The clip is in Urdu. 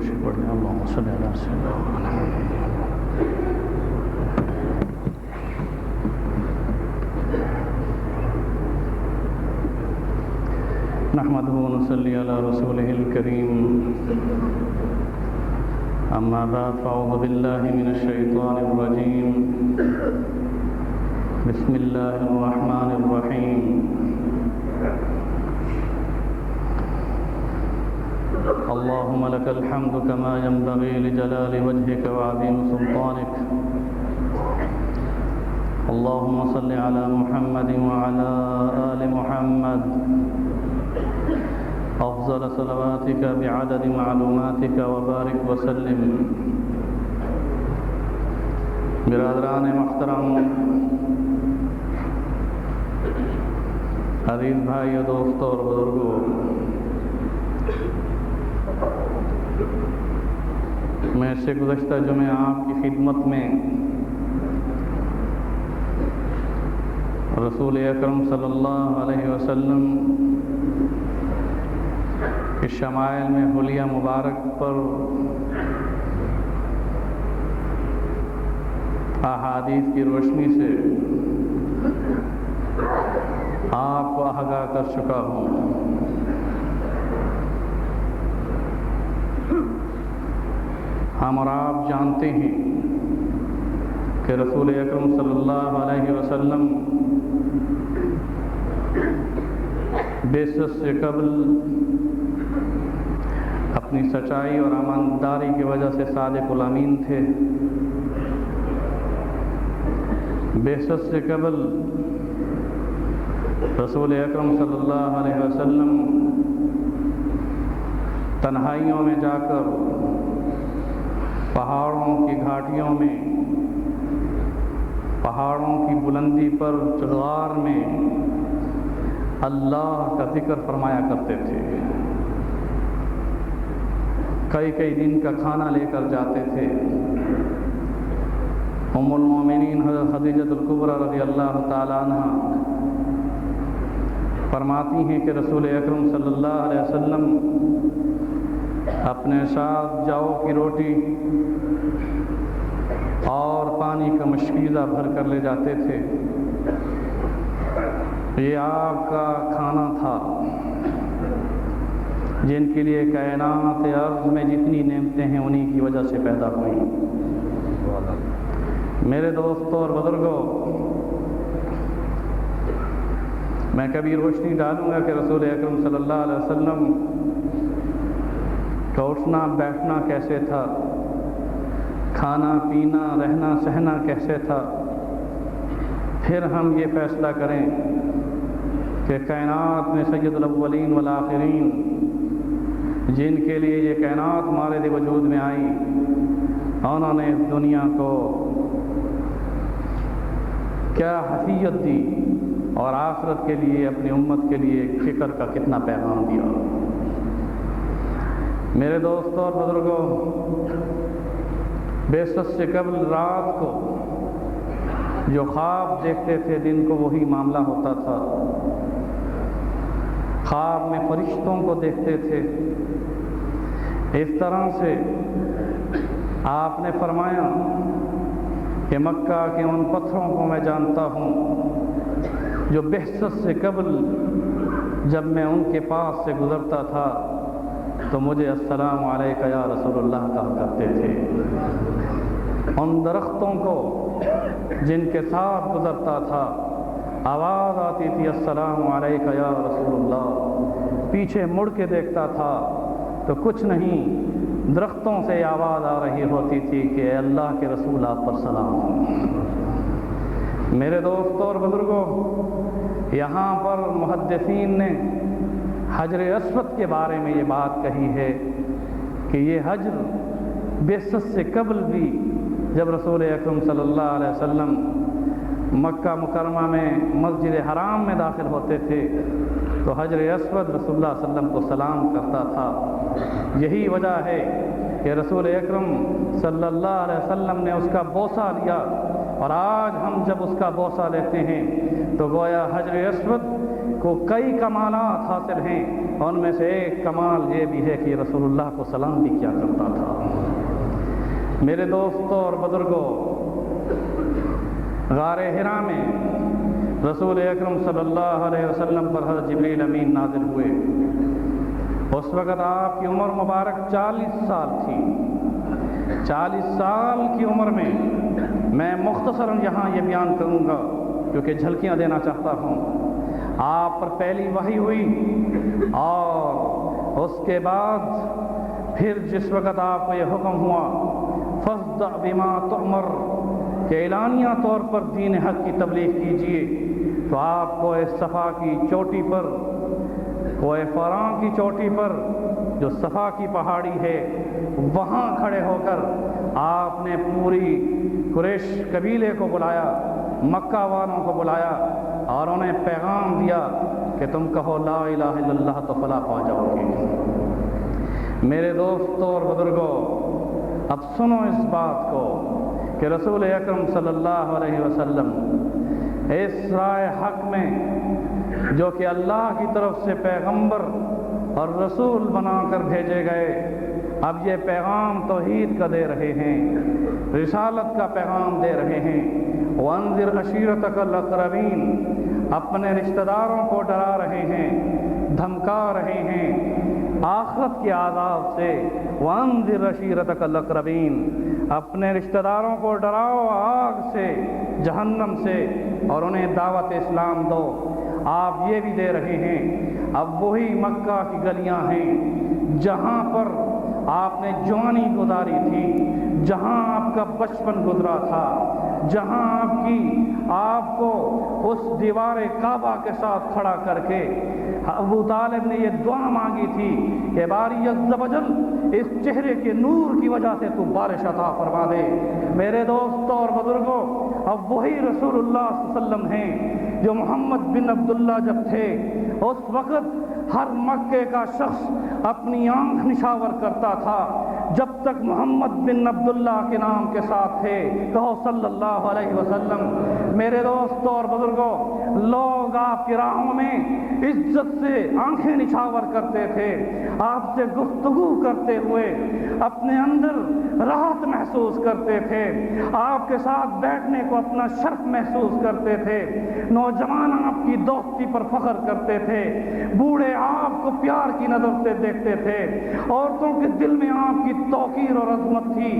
سے پڑھ لیں اللہم صلی علی سیدنا نحمده ونصلي على رسوله الكريم أما بعد فأعوذ بالله من الشيطان الرجيم بسم الله الرحمن الرحيم اللهم لك الحمد كما ينبغي لجلال وجهك وعظيم سلطانك اللهم صل على محمد وعلى آل محمد أفضل صلواتك بعدد معلوماتك وبارك وسلم برادران محترم عزیز بھائیو دوستوں اور بزرگوں، میں سے گزشتہ جمعہ آپ کی خدمت میں رسول اکرم صلی اللہ علیہ وسلم کی شمائل میں حلیہ مبارک پر احادیث کی روشنی سے آپ کو آگاہ کر چکا ہوں۔ ہم اور آپ جانتے ہیں کہ رسول اکرم صلی اللہ علیہ وسلم بعثت سے قبل اپنی سچائی اور ایمانداری کی وجہ سے صادق الامین تھے۔ بعثت سے قبل رسول اکرم صلی اللہ علیہ وسلم تنہائیوں میں جا کر پہاڑوں کی گھاٹیوں میں، پہاڑوں کی بلندی پر چغار میں اللہ کا ذکر فرمایا کرتے تھے۔ کئی دن کا کھانا لے کر جاتے تھے۔ ام المومنین حضرت خدیجہ الکبریٰ رضی اللہ تعالیٰ عنہ فرماتی ہیں کہ رسول اکرم صلی اللہ علیہ وسلم اپنے ساتھ جو کی روٹی اور پانی کا مشکیزہ بھر کر لے جاتے تھے۔ یہ آپ کا کھانا تھا جن کے لیے کائنات ارض میں جتنی نعمتیں ہیں انہی کی وجہ سے پیدا ہوئیں۔ میرے دوستوں اور بزرگوں، میں کبھی روشنی ڈالوں گا کہ رسول اکرم صلی اللہ علیہ وسلم کا اٹھنا بیٹھنا کیسے تھا، کھانا پینا رہنا سہنا کیسے تھا۔ پھر ہم یہ فیصلہ کریں کہ کائنات میں سید الاولین والآخرین جن کے لیے یہ کائنات مارد وجود میں آئی، انہوں نے اس دنیا کو کیا حیثیت دی اور آخرت کے لیے اپنی امت کے لیے فکر کا کتنا پیغام دیا۔ میرے دوستوں اور بزرگوں، بعثت سے قبل رات کو جو خواب دیکھتے تھے دن کو وہی معاملہ ہوتا تھا۔ خواب میں فرشتوں کو دیکھتے تھے۔ اس طرح سے آپ نے فرمایا کہ مکہ کے ان پتھروں کو میں جانتا ہوں جو بعثت سے قبل جب میں ان کے پاس سے گزرتا تھا تو مجھے السلام علیکہ یا رسول اللہ کہا کرتے تھے۔ ان درختوں کو جن کے ساتھ گزرتا تھا آواز آتی تھی السلام علیکہ یا رسول اللہ۔ پیچھے مڑ کے دیکھتا تھا تو کچھ نہیں، درختوں سے آواز آ رہی ہوتی تھی کہ اے اللہ کے رسول آپ پر سلام۔ میرے دوستوں اور بزرگوں، یہاں پر محدثین نے حجر اسود کے بارے میں یہ بات کہی ہے کہ یہ حجر بعثت سے قبل بھی جب رسول اکرم صلی اللہ علیہ وسلم مکہ مکرمہ میں مسجد حرام میں داخل ہوتے تھے تو حجر اسود رسول اللہ صلی اللہ علیہ وسلم کو سلام کرتا تھا۔ یہی وجہ ہے کہ رسول اکرم صلی اللہ علیہ وسلم نے اس کا بوسہ لیا، اور آج ہم جب اس کا بوسہ لیتے ہیں تو گویا حجر اسود کو کئی کمالات حاصل ہیں، ان میں سے ایک کمال یہ بھی ہے کہ رسول اللہ کو سلام بھی کیا کرتا تھا۔ میرے دوستوں اور بزرگوں، غار حرا میں رسول اکرم صلی اللہ علیہ وسلم پر حضرت جبریل امین نازل ہوئے۔ اس وقت آپ کی عمر مبارک 40 سال تھی۔ 40 سال کی عمر میں میں مختصراً یہاں یہ بیان کروں گا کیونکہ جھلکیاں دینا چاہتا ہوں۔ آپ پر پہلی وحی ہوئی اور اس کے بعد پھر جس وقت آپ کو یہ حکم ہوا فاصدع بما تؤمر کہ اعلانیہ طور پر دین حق کی تبلیغ کیجیے، تو آپ کو اس صفا کی چوٹی پر، کوہ فراں کی چوٹی پر جو صفا کی پہاڑی ہے وہاں کھڑے ہو کر آپ نے پوری قریش قبیلے کو بلایا، مکہ والوں کو بلایا اور انہیں پیغام دیا کہ تم کہو لا الہ الا اللہ تو فلاح پا جاؤ گے۔ میرے دوستوں اور بزرگوں، اب سنو اس بات کو کہ رسول اکرم صلی اللہ علیہ وسلم اس رائے حق میں جو کہ اللہ کی طرف سے پیغمبر اور رسول بنا کر بھیجے گئے، اب یہ پیغام توحید کا دے رہے ہیں، رسالت کا پیغام دے رہے ہیں۔ وانذر عشیرتک الاقربین، اپنے رشتہ داروں کو ڈرا رہے ہیں، دھمکا رہے ہیں آخرت کے عذاب سے۔ وانذر عشیرتک الاقربین، اپنے رشتہ داروں کو ڈراؤ آگ سے، جہنم سے، اور انہیں دعوت اسلام دو۔ آپ یہ بھی دے رہے ہیں۔ اب وہی مکہ کی گلیاں ہیں جہاں پر آپ نے جوانی گزاری تھی، جہاں آپ کا بچپن گزرا تھا، جہاں آپ کو اس دیوار کعبہ کے ساتھ کھڑا کر کے ابو طالب نے یہ دعا مانگی تھی کہ باری عز و جل اس چہرے کے نور کی وجہ سے تو بارش عطا فرما دے۔ میرے دوستوں اور بزرگوں، اب وہی رسول اللہ صلی اللہ علیہ وسلم ہیں جو محمد بن عبداللہ جب تھے اس وقت ہر مکے کا شخص اپنی آنکھ نشاور کرتا تھا جب تک محمد بن عبداللہ کے نام کے ساتھ تھے، کہو صلی اللہ علیہ وسلم۔ میرے دوستوں اور بزرگوں، لوگ آپ کی راہوں میں عزت سے آنکھیں نچھاور کرتے تھے، آپ سے گفتگو کرتے ہوئے اپنے اندر راحت محسوس کرتے تھے، آپ کے ساتھ بیٹھنے کو اپنا شرف محسوس کرتے تھے، نوجوان آپ کی دوستی پر فخر کرتے تھے، بوڑھے آپ کو پیار کی نظر سے دیکھتے تھے، عورتوں کے دل میں آپ کی توقیر اور عظمت تھی۔